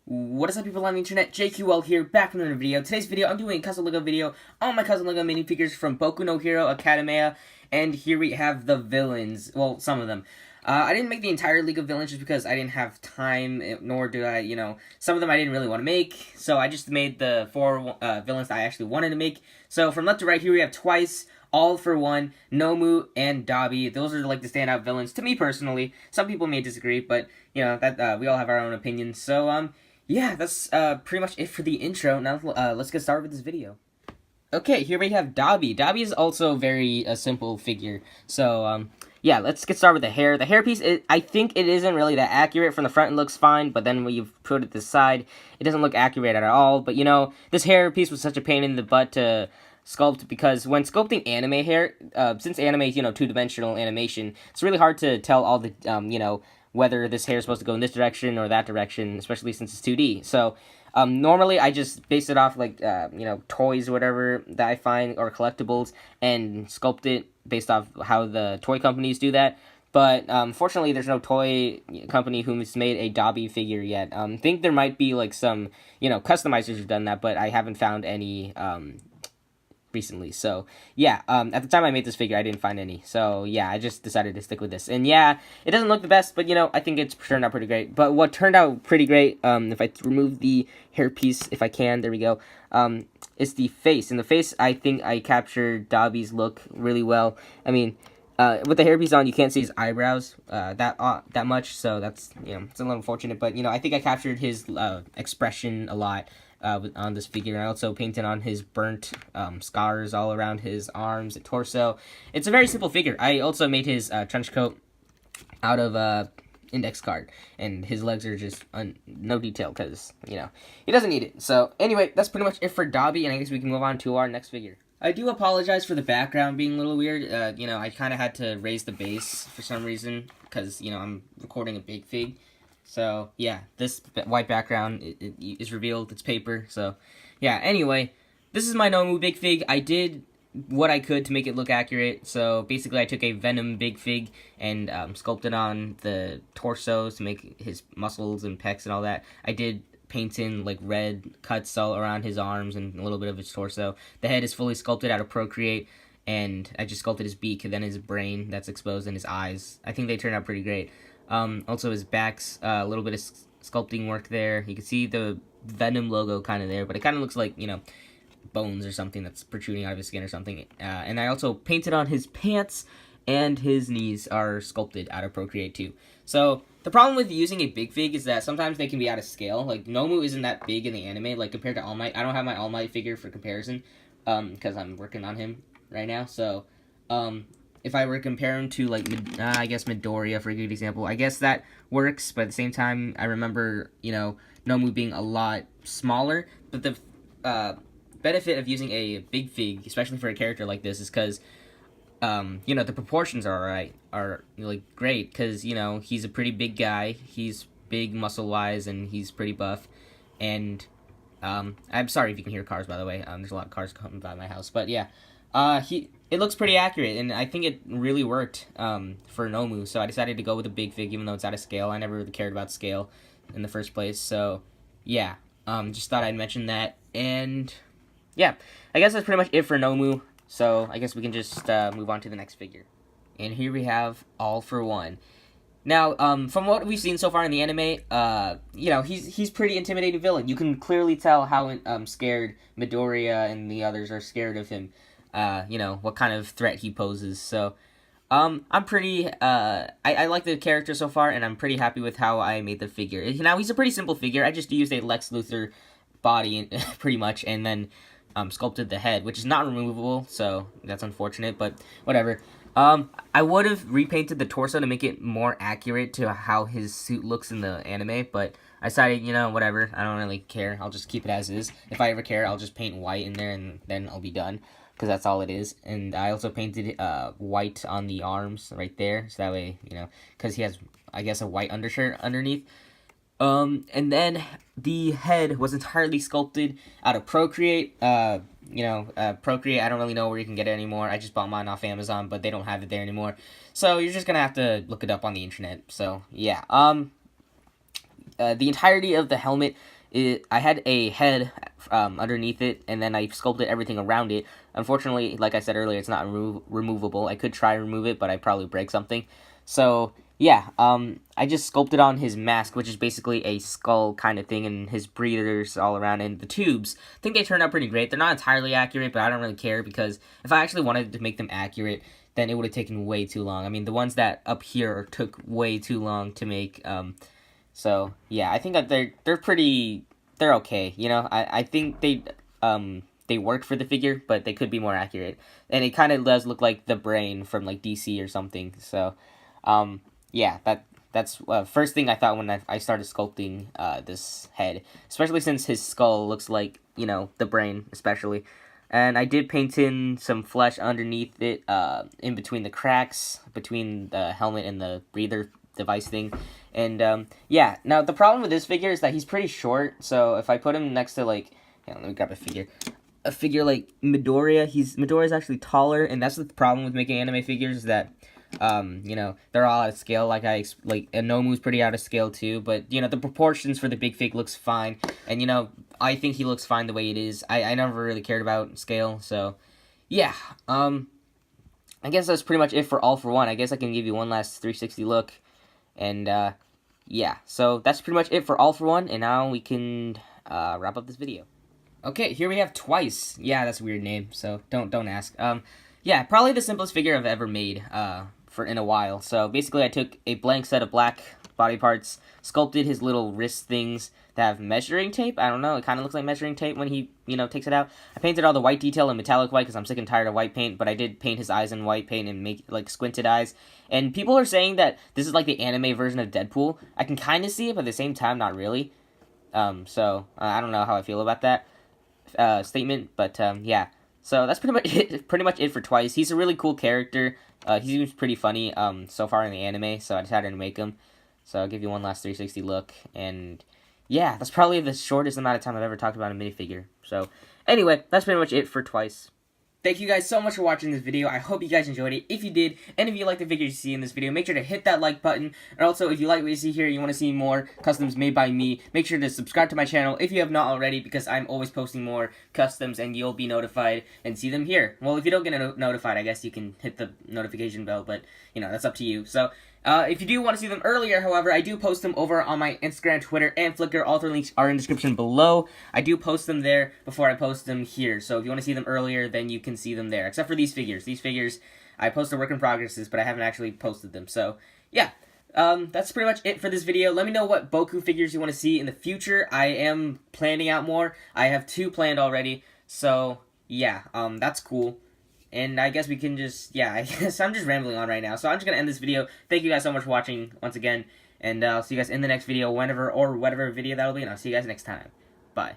What is up, people on the internet? JQL here, back with another video. Today's video, I'm doing a custom LEGO video on my custom LEGO minifigures from Boku no Hero Academia, and here we have the villains. Well, some of them. I didn't make the entire League of Villains just because I didn't have time, nor do I, some of them I didn't really want to make, so I just made the four villains that I actually wanted to make. So from left to right, here we have Twice, All for One, Noumu, and Dabi. Those are like the standout villains to me personally. Some people may disagree, but that we all have our own opinions. So yeah, that's pretty much it for the intro. Now let's get started with this video. Okay, here we have Dobby. Dobby is also very a simple figure. So yeah, let's get started with the hair. The hairpiece, I think it isn't really that accurate. From the front, it looks fine, but then when you put it to the side, it doesn't look accurate at all. But this hairpiece was such a pain in the butt to sculpt because when sculpting anime hair, since anime is two-dimensional animation, it's really hard to tell all the whether this hair is supposed to go in this direction or that direction, especially since it's 2D. So normally I just base it off like toys or whatever that I find or collectibles and sculpt it based off how the toy companies do that. But fortunately, there's no toy company who's made a Dobby figure yet. I think there might be like some customizers who've done that, but I haven't found any recently. So yeah, at the time I made this figure, I didn't find any. So yeah, I just decided to stick with this. And yeah, it doesn't look the best, but I think it's turned out pretty great. But what turned out pretty great, if I remove the hairpiece, if I can, there we go, is the face. In the face, I think I captured Dobby's look really well. I mean, with the hairpiece on, you can't see his eyebrows that much, so that's it's a little unfortunate. But I think I captured his expression a lot on this figure. I also painted on his burnt scars all around his arms and torso. It's a very simple figure. I also made his trench coat out of index card, and his legs are just no detail because he doesn't need it. So anyway, that's pretty much it for Dobby, and I guess we can move on to our next figure. I do apologize for the background being a little weird. I kind of had to raise the base for some reason because I'm recording a big fig. So yeah, this white background it is revealed. It's paper. So yeah. Anyway, this is my Noumu big fig. I did what I could to make it look accurate. So basically, I took a Venom big fig and sculpted on the torso to make his muscles and pecs and all that. I did paint in like red cuts all around his arms and a little bit of his torso. The head is fully sculpted out of Procreate, and I just sculpted his beak and then his brain that's exposed and his eyes. I think they turned out pretty great. Also his back's a little bit of sculpting work there. You can see the Venom logo kind of there, but it kind of looks like, bones or something that's protruding out of his skin or something. And I also painted on his pants, and his knees are sculpted out of Procreate too. So the problem with using a big fig is that sometimes they can be out of scale. Like, Noumu isn't that big in the anime, like, compared to All Might. I don't have my All Might figure for comparison, because I'm working on him right now. So, if I were to compare him to, like, I guess Midoriya, for a good example, I guess that works, but at the same time, I remember, Noumu being a lot smaller, but the benefit of using a big fig, especially for a character like this, is because, the proportions are like, great, because, he's a pretty big guy, he's big muscle-wise, and he's pretty buff, and, I'm sorry if you can hear cars, by the way, there's a lot of cars coming by my house, but yeah, it looks pretty accurate, and I think it really worked for Noumu, so I decided to go with a big fig, even though it's out of scale. I never really cared about scale in the first place, so yeah, just thought I'd mention that, and yeah, I guess that's pretty much it for Noumu, so I guess we can just move on to the next figure. And here we have All for One. Now, from what we've seen so far in the anime, he's pretty intimidating villain. You can clearly tell how scared Midoriya and the others are scared of him. What kind of threat he poses. So, I'm pretty, I like the character so far, and I'm pretty happy with how I made the figure. Now, he's a pretty simple figure. I just used a Lex Luthor body, pretty much, and then, sculpted the head, which is not removable, so that's unfortunate, but whatever. I would have repainted the torso to make it more accurate to how his suit looks in the anime, but I decided, whatever, I don't really care. I'll just keep it as is. If I ever care, I'll just paint white in there, and then I'll be done, because that's all it is. And I also painted white on the arms right there, so that way, because he has, I guess, a white undershirt underneath. And then the head was entirely sculpted out of Procreate. Procreate, I don't really know where you can get it anymore. I just bought mine off Amazon, but they don't have it there anymore. So you're just gonna have to look it up on the internet. So, yeah. The entirety of the helmet I had a head underneath it, and then I sculpted everything around it. Unfortunately, like I said earlier, it's not removable. I could try to remove it, but I'd probably break something. So, yeah, I just sculpted on his mask, which is basically a skull kind of thing, and his breathers all around, and the tubes. I think they turned out pretty great. They're not entirely accurate, but I don't really care, because if I actually wanted to make them accurate, then it would have taken way too long. I mean, the ones that up here took way too long to make, so, yeah, I think that they're okay, you know. I think they worked for the figure, but they could be more accurate. And it kind of does look like the brain from, like, DC or something. So, yeah, that's first thing I thought when I started sculpting this head. Especially since his skull looks like, you know, the brain, especially. And I did paint in some flesh underneath it, in between the cracks, between the helmet and the breather device thing. And, yeah, now the problem with this figure is that he's pretty short, so if I put him next to, like, let me grab a figure like Midoriya's actually taller, and that's the problem with making anime figures, is that, you know, they're all out of scale, and Noumu's pretty out of scale too, but, you know, the proportions for the big fig looks fine, and, you know, I think he looks fine the way it is. I never really cared about scale, so, yeah, I guess that's pretty much it for All For One. I guess I can give you one last 360 look, and, yeah, so that's pretty much it for All For One, and now we can wrap up this video. Okay, here we have Twice. Yeah, that's a weird name, so don't ask. Yeah, probably the simplest figure I've ever made in a while. So basically, I took a blank set of black body parts, sculpted his little wrist things that have measuring tape. I don't know, it kind of looks like measuring tape when he, you know, takes it out. I painted all the white detail in metallic white because I'm sick and tired of white paint, but I did paint his eyes in white paint and make, like, squinted eyes. And people are saying that this is like the anime version of Deadpool. I can kind of see it, but at the same time, not really. So, I don't know how I feel about that statement, but, yeah. So, that's pretty much it for Twice. He's a really cool character. He seems pretty funny, so far in the anime, so I decided to make him. So, I'll give you one last 360 look, and yeah, that's probably the shortest amount of time I've ever talked about a minifigure. So, anyway, that's pretty much it for Twice. Thank you guys so much for watching this video. I hope you guys enjoyed it. If you did, and if you like the figures you see in this video, make sure to hit that like button. And also, if you like what you see here, you want to see more customs made by me, make sure to subscribe to my channel if you have not already, because I'm always posting more customs and you'll be notified and see them here. Well, if you don't get notified, I guess you can hit the notification bell, but, you know, that's up to you. So, if you do want to see them earlier, however, I do post them over on my Instagram, Twitter, and Flickr. All three links are in the description below. I do post them there before I post them here. So if you want to see them earlier, then you can see them there. Except for these figures. These figures, I post the work in progresses, but I haven't actually posted them. So, yeah. That's pretty much it for this video. Let me know what Boku figures you want to see in the future. I am planning out more. I have 2 planned already. So, yeah. That's cool. And I guess we can just, yeah, I guess I'm just rambling on right now. So I'm just going to end this video. Thank you guys so much for watching once again. And I'll see you guys in the next video, whenever or whatever video that'll be. And I'll see you guys next time. Bye.